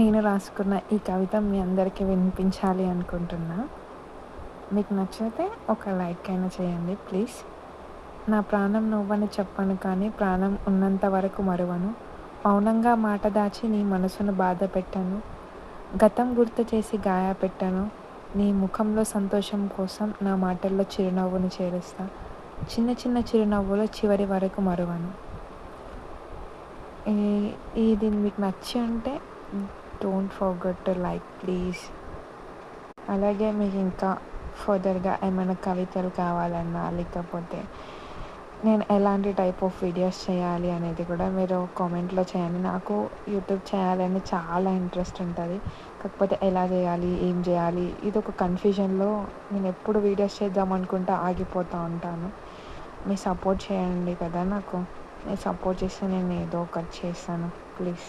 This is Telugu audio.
నేను రాసుకున్న ఈ కవిత మీ అందరికీ వినిపించాలి అనుకుంటున్నా. మీకు నచ్చితే ఒక లైక్ అయినా చేయండి ప్లీజ్. నా ప్రాణం నువ్వని చెప్పను కానీ ప్రాణం ఉన్నంత వరకు మరువను. మౌనంగా మాట దాచి నీ మనసును బాధ పెట్టాను. గతం గుర్తు చేసి గాయపెట్టాను. నీ ముఖంలో సంతోషం కోసం నా మాటల్లో చిరునవ్వును చేరుస్తా. చిన్న చిన్న చిరునవ్వులు చివరి వరకు మరువను. ఇది మీకు నచ్చి ఉంటే don't forget to like please. అలాగే మీకు ఇంకా ఫర్దర్గా ఏమైనా కవితలు కావాలన్నా లేకపోతే నేను ఎలాంటి టైప్ ఆఫ్ వీడియోస్ చేయాలి అనేది కూడా మీరు కామెంట్లో చేయండి. నాకు యూట్యూబ్ చేయాలని చాలా ఇంట్రెస్ట్ ఉంటుంది. కాకపోతే ఎలా చేయాలి, ఏం చేయాలి, ఇది ఒక కన్ఫ్యూజన్లో నేను ఎప్పుడు వీడియోస్ చేద్దాం అనుకుంటా ఆగిపోతూ ఉంటాను. మీ సపోర్ట్ చేయండి కదా నాకు. మీరు సపోర్ట్ చేస్తే నేను ఏదో ఒకటి చేస్తాను ప్లీజ్.